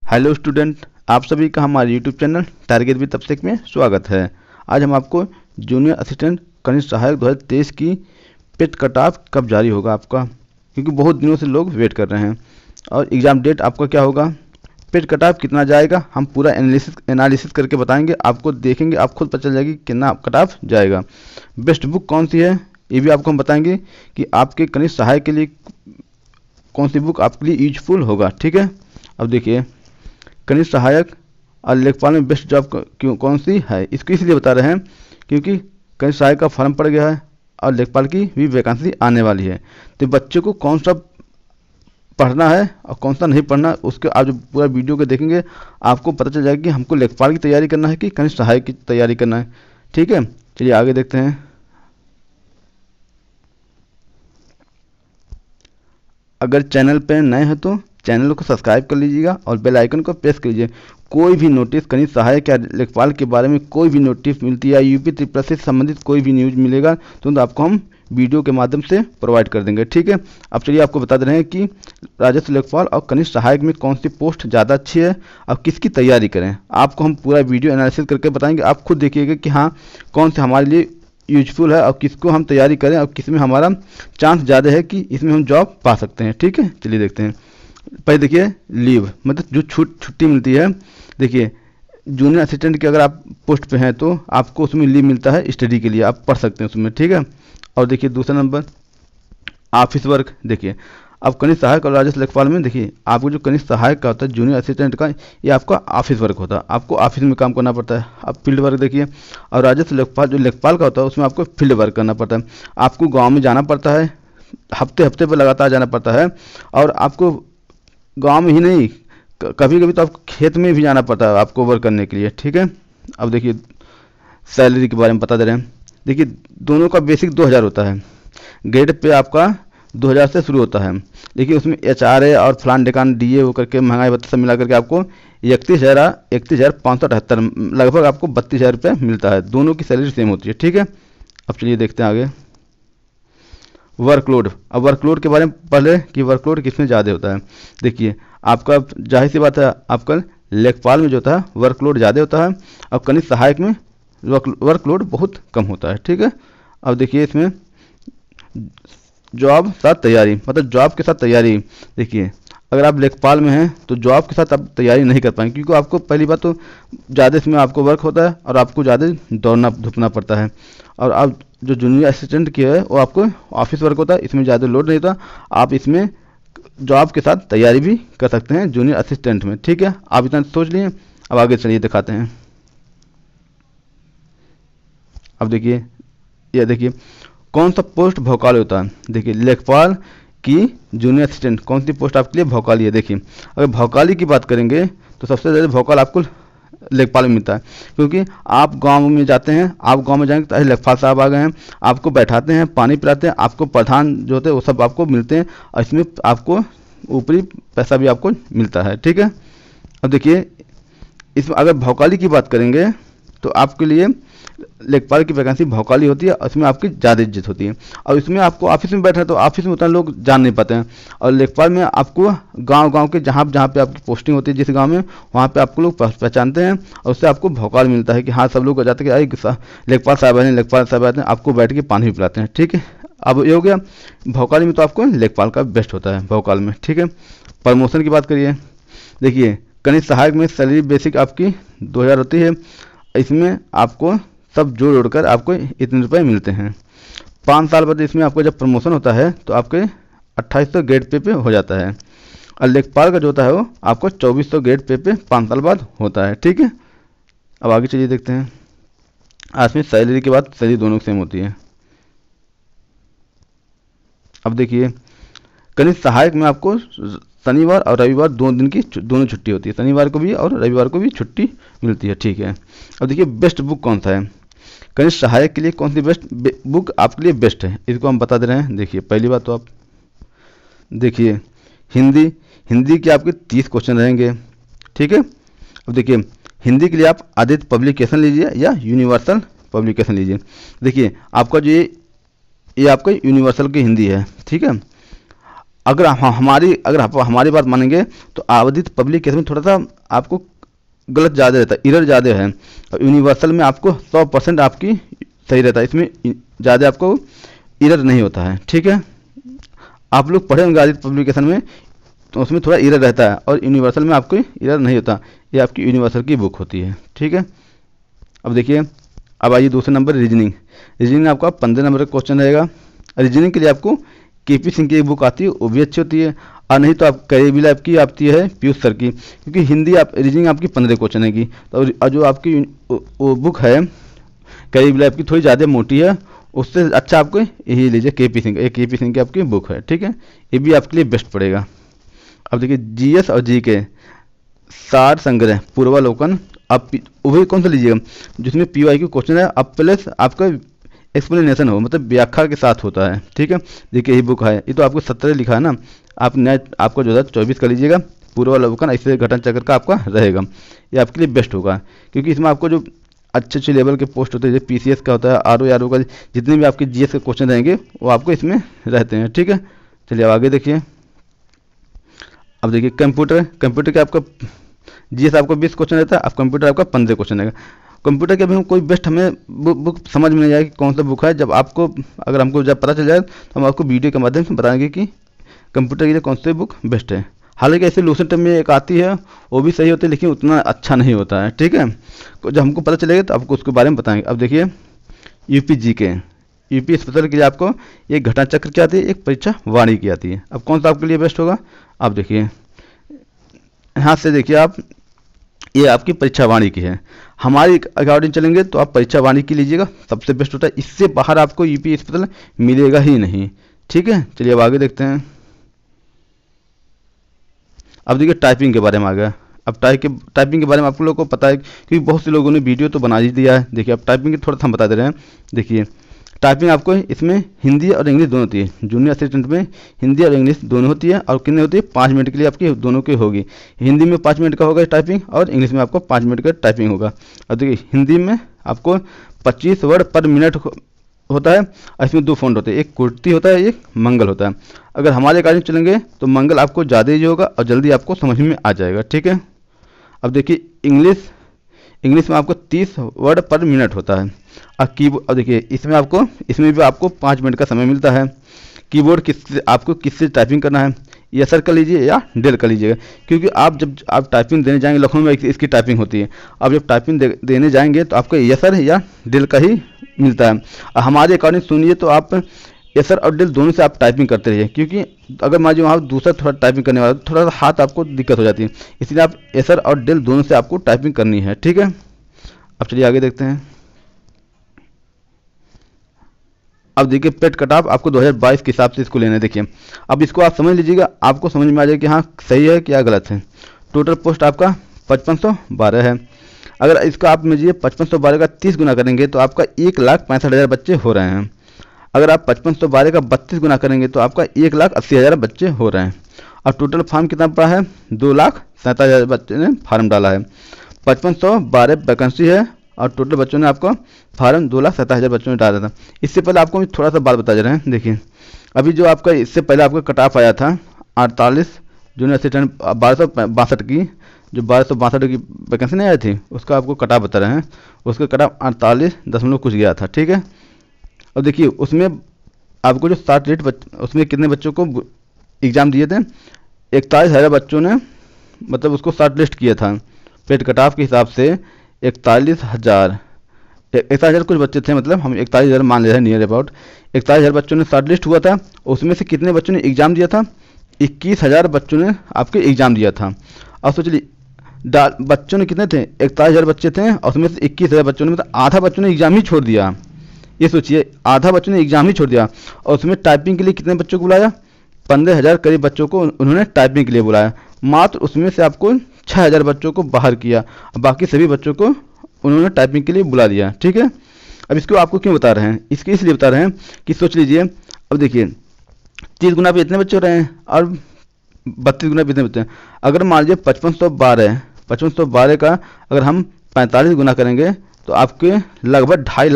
Hello student, आप सभी का हमारे यूट्यूब चैनल टारगेट विद तबसेक में स्वागत है। आज हम आपको जूनियर असिस्टेंट कनिष्ठ सहायक 2023 की पेट कट ऑफ कब जारी होगा आपका, क्योंकि बहुत दिनों से लोग वेट कर रहे हैं। और एग्ज़ाम डेट आपका क्या होगा, पेट कट ऑफ कितना जाएगा, हम पूरा एनालिसिस करके बताएंगे आपको। देखेंगे, आप खुद पता चल जाएगी कितना कट ऑफ जाएगा। बेस्ट बुक कौन सी है ये भी आपको हम बताएंगे कि आपके कनिष्ठ सहायक के लिए कौन सी बुक आपके लिए यूजफुल होगा। ठीक है, अब देखिए कनिष्ठ सहायक और लेखपाल में बेस्ट जॉब क्यों कौन सी है, इसको इसलिए बता रहे हैं क्योंकि कनिष्ठ सहायक का फॉर्म पड़ गया है और लेखपाल की भी वैकेंसी आने वाली है। तो बच्चे को कौन सा पढ़ना है और कौन सा नहीं पढ़ना, उसके आप जो पूरा वीडियो को देखेंगे आपको पता चल जाएगा कि हमको लेखपाल की तैयारी करना है कि कनिष्ठ सहायक की तैयारी करना है। ठीक है, चलिए आगे देखते हैं। अगर चैनल पे नए हैं तो चैनल को सब्सक्राइब कर लीजिएगा और बेल आइकन को प्रेस कर लीजिए। कोई भी नोटिस कनिष्ठ सहायक या लेखपाल के बारे में कोई भी नोटिस मिलती है, यूपी ट्रिपल से संबंधित कोई भी न्यूज़ मिलेगा तो आपको हम वीडियो के माध्यम से प्रोवाइड कर देंगे। ठीक है, अब चलिए आपको बता दे रहे हैं कि राजस्व लेखपाल और कनिष्ठ सहायक में कौन सी पोस्ट ज़्यादा अच्छी है और किसकी तैयारी करें। आपको हम पूरा वीडियो एनालिसिस करके बताएंगे, आप खुद देखिएगा कि हाँ कौन से हमारे लिए यूजफुल है और किसको हम तैयारी करें और किस में हमारा चांस ज़्यादा है कि इसमें हम जॉब पा सकते हैं। ठीक है, चलिए देखते हैं। पहले देखिए लीव, मतलब जो छुट्टी मिलती है। देखिए जूनियर असिस्टेंट की अगर आप पोस्ट पे हैं तो आपको उसमें लीव मिलता है स्टडी के लिए, आप पढ़ सकते हैं उसमें। ठीक है, और देखिए दूसरा नंबर ऑफिस वर्क। देखिए अब कनिष्ठ सहायक और राजस्व लेखपाल में देखिए आपको जो कनिष्ठ सहायक का होता है जूनियर असिस्टेंट का, ये आपका ऑफिस वर्क होता है, आपको ऑफिस में काम करना पड़ता है। अब फील्ड वर्क देखिए, और राजस्व लेखपाल जो लेखपाल का होता है उसमें आपको फील्ड वर्क करना पड़ता है। आपको गाँव में जाना पड़ता है, हफ्ते हफ्ते पर लगातार जाना पड़ता है। और आपको गांव में ही नहीं, कभी कभी तो आपको खेत में भी जाना पड़ता है आपको वर्क करने के लिए। ठीक है, अब देखिए सैलरी के बारे में बता दे रहे हैं। देखिए दोनों का बेसिक 2000 होता है, ग्रेड पे आपका 2000 से शुरू होता है। देखिए उसमें HRA और फलान डेकान DA वो करके महंगाई भत्ता सब मिला करके आपको 31,578 लगभग आपको 32,000 रुपये मिलता है। दोनों की सैलरी सेम होती है। ठीक है, अब चलिए देखते हैं आगे वर्कलोड। अब वर्कलोड के बारे में पहले कि वर्कलोड किसमें ज़्यादा होता है। देखिए आपका जाहिर सी बात है आपका लेखपाल में जो होता है वर्कलोड ज़्यादा होता है और कनिष्ठ सहायक में वर्कलोड बहुत कम होता है। ठीक है, अब देखिए इसमें जॉब साथ तैयारी, मतलब जॉब के साथ तैयारी। देखिए अगर आप लेखपाल में हैं तो जॉब के साथ आप तैयारी नहीं कर पाएंगे, क्योंकि आपको पहली बात तो ज़्यादा इसमें आपको वर्क होता है और आपको ज़्यादा दौड़ना धूपना पड़ता है। और आप जो जूनियर असिस्टेंट की है वो आपको ऑफिस वर्क होता है, इसमें ज़्यादा लोड नहीं होता। आप इसमें जॉब के साथ तैयारी भी कर सकते हैं जूनियर असिस्टेंट में। ठीक है, आप इतना सोच लिए। अब आगे चलिए दिखाते हैं। अब देखिए ये देखिए कौन सा पोस्ट भौकाली होता है। देखिए लेखपाल की जूनियर असिस्टेंट कौन सी पोस्ट आपके लिए भौकाली है। देखिए अगर भौकाली की बात करेंगे तो सबसे ज़्यादा भौकाल आपको लेखपाल में मिलता है, क्योंकि आप गांव में जाते हैं, आप गांव में जाएंगे तो लेखपाल साहब आ गए हैं, आपको बैठाते हैं, पानी पिलाते हैं, आपको प्रधान जो होते हैं वो सब आपको मिलते हैं और इसमें आपको ऊपरी पैसा भी आपको मिलता है। ठीक है, अब देखिए इसमें अगर भौकाली की बात करेंगे तो आपके लिए लेखपाल की वैकेंसी भौकाली होती है, उसमें आपकी ज़्यादा इज्जत होती है। और इसमें आपको ऑफिस में बैठना है तो ऑफिस में उतना लोग जान नहीं पाते हैं, और लेखपाल में आपको गांव के जहाँ पे आपकी पोस्टिंग होती है जिस गांव में, वहाँ पे आपको लोग पहचानते हैं और उससे आपको भौकाल मिलता है कि हाँ सब लोग जाते हैं कि लेखपाल साहब आए, लेखपाल साहब आते हैं, आपको बैठ के पानी भी पिलाते हैं। ठीक है, अब ये हो गया भौकाली में, तो आपको लेखपाल का बेस्ट होता है भौकाल में। ठीक है, प्रमोशन की बात करिए। देखिए कनिष्ठ सहायक में सैलरी बेसिक आपकी 2000 होती है, इसमें आपको सब जोड़ जोड़कर आपको इतने रुपए मिलते हैं। 5 साल बाद इसमें आपको जब प्रमोशन होता है तो आपके 2800 ग्रेड पे हो जाता है, और लेखपाल का जो होता है वो आपको 2400 ग्रेड पे 5 साल बाद होता है। ठीक है, अब आगे चलिए देखते हैं। आज में सैलरी के बाद सैलरी दोनों सेम होती है। अब देखिए कनिष्ठ सहायक में आपको शनिवार और रविवार 2 दिन की दोनों छुट्टी होती है, शनिवार को भी और रविवार को भी छुट्टी मिलती है। ठीक है, अब देखिए बेस्ट बुक कौन सा है, कनिष्ठ सहायक के लिए कौन सी बेस्ट बुक आपके लिए बेस्ट है, इसको हम बता दे रहे हैं। देखिए पहली बात तो आप देखिए हिंदी के आपके 30 क्वेश्चन रहेंगे। ठीक है, अब देखिए हिंदी के लिए आप आदित्य पब्लिकेशन लीजिए या यूनिवर्सल पब्लिकेशन लीजिए। देखिए आपका जो ये आपका यूनिवर्सल की हिंदी है। ठीक है, अगर आप हमारी बात मानेंगे तो आवधिक पब्लिक केस में थोड़ा सा आपको गलत ज़्यादा रहता है, एरर ज़्यादा है। और यूनिवर्सल में आपको 100% आपकी सही रहता है, इसमें ज़्यादा आपको एरर नहीं होता है। ठीक है, आप लोग पढ़े होंगे आदित्य पब्लिकेशन में, तो उसमें थोड़ा एरर रहता है और यूनिवर्सल में आपको एरर नहीं होता। ये आपकी यूनिवर्सल की बुक होती है। ठीक है, अब देखिए, अब आइए दूसरे नंबर रीजनिंग। रीजनिंग में आपका 15 नंबर का क्वेश्चन रहेगा। रीजनिंग के लिए आपको केपी सिंह की एक बुक आती है, वो भी अच्छी होती है। और नहीं तो आप कई आपकी आती है पीयूष सर की, क्योंकि हिंदी आप रीजनिंग आपकी 15 क्वेश्चन है की। तो और जो आपकी वो बुक है कई आपकी थोड़ी ज़्यादा मोटी है, उससे अच्छा आपको यही लीजिए केपी सिंह, एक केपी सिंह की आपकी बुक है। ठीक है, ये भी आपके लिए बेस्ट पड़ेगा। अब देखिए जीएस और जी के सार संग्रह पूर्वालोकन, आप वही कौन सा लीजिएगा जिसमें पीवाई क्यू क्वेश्चन है, अब प्लस आपका एक्सप्लेनेशन हो, मतलब व्याख्या के साथ होता है। ठीक है, देखिए यही बुक है, ये तो आपको 17 लिखा है ना, आप नेट आपको 2024 का लीजिएगा। पूर्वालोकन ऐसे घटन चक्र का आपका रहेगा, ये आपके लिए बेस्ट होगा, क्योंकि इसमें आपको जो अच्छे अच्छे लेवल के पोस्ट होते हैं, जैसे पीसीएस का होता है, आरओ का, जितने भी आपके जीएस के क्वेश्चन रहेंगे वो आपको इसमें रहते हैं। ठीक है, चलिए अब आगे देखिए। अब देखिए कंप्यूटर के आपका जीएस आपको 20 क्वेश्चन रहता है, अब कंप्यूटर आपका 15 क्वेश्चन रहेगा। कंप्यूटर के अभी हम कोई बेस्ट हमें बुक समझ में नहीं आएगी कौन सा बुक है, जब आपको अगर हमको जब पता चल जाए तो हम आपको वीडियो के माध्यम से बताएंगे कि कंप्यूटर के लिए कौन सी बुक बेस्ट है। हालांकि ऐसे लूसेंट टाइम में एक आती है, वो भी सही होती है, लेकिन उतना अच्छा नहीं होता है। ठीक है, जब हमको पता चलेगा तो आपको उसके बारे में बताएंगे। अब देखिए यूपी स्पेशल के लिए आपको एक घटना चक्र की आती है, एक परीक्षा वाणी की आती है। अब कौन सा आपके लिए बेस्ट होगा, आप देखिए यहाँ से देखिए आप, ये आपकी परीक्षा वाणी की है। हमारी अकॉर्डिंग चलेंगे तो आप परीक्षा वाणी की लीजिएगा, सबसे बेस्ट होता है, इससे बाहर आपको यूपी स्पेशल मिलेगा ही नहीं। ठीक है, चलिए अब आगे देखते हैं। अब देखिए टाइपिंग के बारे में आ गया। अब टाइपिंग के बारे में आप लोगों को पता है, क्योंकि बहुत से लोगों ने वीडियो तो बना ही दिया है। देखिए अब टाइपिंग के थोड़ा सा हम बता दे रहे हैं। देखिए टाइपिंग आपको इसमें हिंदी और इंग्लिश दोनों होती है। जूनियर असिस्टेंट में हिंदी और इंग्लिश दोनों होती है, और कितनी होती है 5 मिनट के लिए आपकी दोनों की होगी। हिंदी में 5 मिनट का होगा टाइपिंग, और इंग्लिश में आपको 5 मिनट का टाइपिंग होगा। अब देखिए हिंदी में आपको 25 वर्ड पर मिनट होता है, और इसमें 2 फ़ॉन्ट होते हैं, एक कुर्ती होता है, एक मंगल होता है। अगर हमारे अकॉर्डिंग चलेंगे तो मंगल आपको ज़्यादा ही होगा और जल्दी आपको समझ में आ जाएगा। ठीक है, अब देखिए इंग्लिश में आपको 30 वर्ड पर मिनट होता है। अब देखिए इसमें भी आपको 5 मिनट का समय मिलता है। कीबोर्ड आपको किससे टाइपिंग करना है, यसर कर लीजिए या डेल कर लीजिएगा, क्योंकि जब आप टाइपिंग देने जाएंगे, लखनऊ में इसकी टाइपिंग होती है, आप जब टाइपिंग देने जाएंगे तो आपको यसर या डेल का ही मिलता है। और हमारे अकॉर्डिंग सुनिए तो आप यसर और डेल दोनों से आप टाइपिंग करते रहिए, क्योंकि अगर मान लीजिए वहाँ दूसरा थोड़ा टाइपिंग करने वाला थोड़ा सा हाथ आपको दिक्कत हो जाती है, इसलिए आप यसर और डेल दोनों से आपको टाइपिंग करनी है। ठीक है, अब चलिए आगे देखते हैं। अब देखिए पेट कटाव आपको 2022 के हिसाब से इसको लेना है। देखिए अब इसको आप समझ लीजिएगा, आपको समझ में आ जाएगा कि हाँ सही है क्या गलत है। टोटल पोस्ट आपका 5512 है। अगर इसका आप लीजिए 5512 का 30 गुना करेंगे तो आपका 1,65,000 बच्चे हो रहे हैं। अगर आप 5512 का 32 गुना करेंगे तो आपका 1,80,000 बच्चे हो रहे हैं। और टोटल फार्म कितना पड़ा है, 2,47,000 बच्चे ने फार्म डाला है। 5512 वैकेंसी है और टोटल बच्चों ने आपको फार्म 2,47,000 बच्चों ने डाला था। इससे पहले आपको थोड़ा सा बात बता दे रहे हैं। देखिए अभी जो आपका इससे पहले आपका कट ऑफ आया था 48 जूनियर असिस्टेंट 1262 की, जो 1262 की वैकेंसी नहीं आई थी, उसका आपको कट ऑफ बता रहे हैं। उसका कट ऑफ 48 कुछ गया था। ठीक है, और देखिए उसमें आपको जो 60 रेट उसमें कितने बच्चों को एग्ज़ाम दिए थे, 41,000 बच्चों ने मतलब उसको शॉर्ट लिस्ट किया था। पेट कट ऑफ के हिसाब से 41,000 कुछ बच्चे थे, मतलब हम 41,000 मान ले रहे हैं नियर अबाउट। 41,000 बच्चों ने शॉर्ट लिस्ट हुआ था, उसमें से कितने बच्चों ने एग्ज़ाम दिया था, 21,000 बच्चों ने आपके एग्ज़ाम दिया था। और सोच ली बच्चों ने कितने थे, 41,000 बच्चे थे, और उसमें से 21,000 बच्चों ने मतलब आधा बच्चों ने एग्ज़ाम ही छोड़ दिया। ये सोचिए आधा बच्चों ने एग्ज़ाम ही छोड़ दिया। और उसमें टाइपिंग के लिए कितने बच्चों को बुलाया, 15,000 करीब बच्चों को उन्होंने टाइपिंग के लिए बुलाया। मात्र उसमें से आपको 6,000 बच्चों को बाहर किया, बाकी सभी बच्चों को उन्होंने टाइपिंग के लिए बुला दिया। ठीक है, अब इसको आपको क्यों बता रहे हैं, इसके इसलिए बता रहे हैं कि सोच लीजिए अब देखिए 30 गुना पे इतने बच्चे हो रहे हैं और 32 गुना पे इतने बच्चे हैं। अगर मान लीजिए 5512 का अगर हम 45 गुना करेंगे तो आपके लगभग 2.5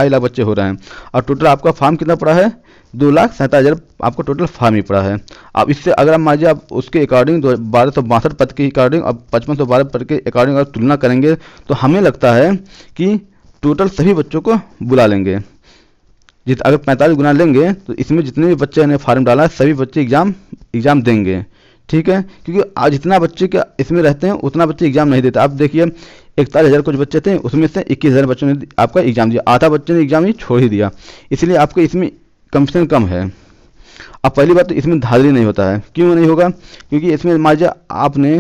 लाख बच्चे हो रहे हैं। और टोटल आपका फॉर्म कितना पड़ा है, 2,47,000 आपको टोटल फॉर्म ही पड़ा है। अब इससे अगर आप मान लीजिए आप उसके अकॉर्डिंग 1262 पद के अकॉर्डिंग और 5512 पद के अकॉर्डिंग अगर तुलना करेंगे तो हमें लगता है कि टोटल सभी बच्चों को बुला लेंगे। अगर 45 गुना लेंगे तो इसमें जितने भी बच्चे ने फॉर्म डाला है सभी बच्चे एग्ज़ाम देंगे, ठीक है। क्योंकि आज जितना बच्चे के इसमें रहते हैं उतना बच्चे एग्ज़ाम नहीं देते। आप देखिए 41,000 कुछ बच्चे थे, उसमें से 21,000 बच्चों ने आपका एग्ज़ाम दिया, आधा बच्चे ने एग्ज़ाम ही छोड़ ही दिया। इसलिए आपको इसमें कंपटीशन कम है। अब पहली बात तो इसमें धांधली नहीं होता है। क्यों नहीं होगा, क्योंकि इसमें मान लीजिए आपने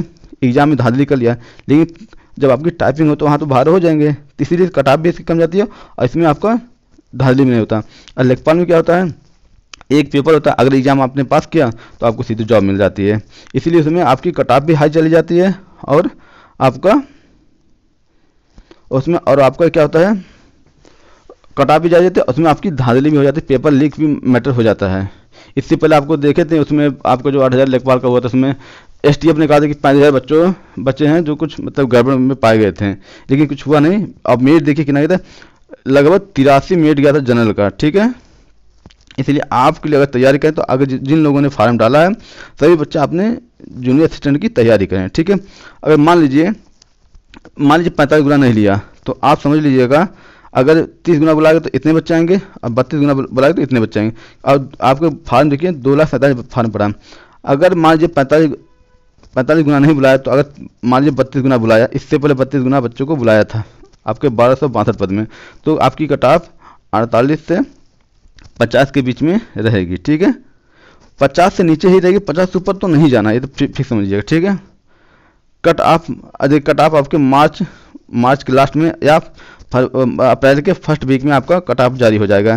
एग्ज़ाम में धांधली कर लिया, लेकिन जब आपकी टाइपिंग हो तो वहाँ तो बाहर हो जाएंगे, तो इसीलिए कट ऑफ भी इसकी कम जाती है और इसमें आपका धांधली भी नहीं होता। और लेखपाल में क्या होता है, एक पेपर होता है, अगर एग्ज़ाम आपने पास किया तो आपको सीधी जॉब मिल जाती है। इसीलिए उसमें आपकी कट ऑफ भी हाई चली जाती है और आपका उसमें और आपका क्या होता है, कट ऑफ भी जा जाती है, उसमें आपकी धांधली भी हो जाती है, पेपर लीक भी मैटर हो जाता है। इससे पहले आपको देखे थे उसमें आपको जो 8,000 लेखपाल का हुआ था उसमें STF ने कहा था कि 5,000 बच्चे हैं जो कुछ मतलब गड़बड़ में पाए गए थे, लेकिन कुछ हुआ नहीं। अब मेरिट देखिए कितना गया था, लगभग 83 मेरिट गया था जनरल का, ठीक है। इसलिए आपके लिए अगर तैयारी करें तो अगर जिन लोगों ने फार्म डाला है सभी बच्चे अपने जूनियर असिस्टेंट की तैयारी करें, ठीक है। अगर मान लीजिए 45 गुना नहीं लिया तो आप समझ लीजिएगा अगर 30 गुना बुलाएगा तो इतने बच्चे आएंगे और 32 गुना बुलाएगा तो इतने बच्चे आएंगे। और आपके फार्म देखिए 2,47,000 फार्म पड़ा। अगर मान लीजिए 45 गुना नहीं बुलाया तो अगर मान लीजिए 32 गुना बुलाया, इससे पहले 32 गुना बच्चों को बुलाया था आपके 1262 पद में, तो आपकी कट ऑफ 48 से 50 के बीच में रहेगी, ठीक है। 50 से नीचे ही रहेगी, 50 से ऊपर तो नहीं जाना, ये तो फिक्स समझिएगा, ठीक है। कट ऑफ आपके मार्च के लास्ट में या अप्रैल के फर्स्ट वीक में आपका कट ऑफ जारी हो जाएगा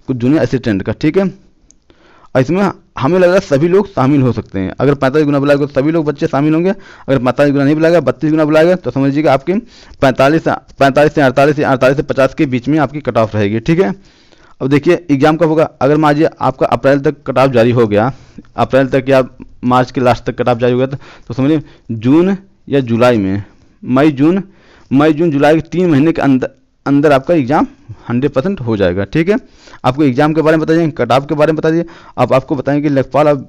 कुछ जूनियर असिस्टेंट का, ठीक है। और इसमें हमें लग रहा है सभी लोग शामिल हो सकते हैं। अगर 45 गुना बुलाएगा तो सभी लोग बच्चे शामिल होंगे, अगर 45 गुना नहीं बुलाएगा 32 गुना बुलाएगा तो समझ लीजिएगा आपके 45 से 48 या 48 से 50 के बीच में आपकी कट ऑफ रहेगी, ठीक है। अब देखिए एग्जाम कब होगा, अगर मान लीजिए आपका अप्रैल तक कट ऑफ जारी हो गया, अप्रैल तक या मार्च के लास्ट तक कट ऑफ जारी हो गया तो समझिए जून या जुलाई में, मई जून जुलाई के 3 महीने के अंदर आपका एग्ज़ाम 100% हो जाएगा, ठीक है। आपको एग्ज़ाम के बारे में बताइए, कट ऑफ के बारे में बता दीजिए, अब आपको बताएंगे कि लेखपाल अब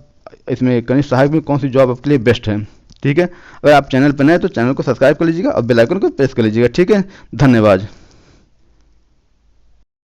इसमें कनिष्ठ सहायक में कौन सी जॉब आपके लिए बेस्ट है, ठीक है। अगर आप चैनल पर नए तो चैनल को सब्सक्राइब कर लीजिएगा और बेल आइकन को प्रेस कर लीजिएगा, ठीक है। धन्यवाद।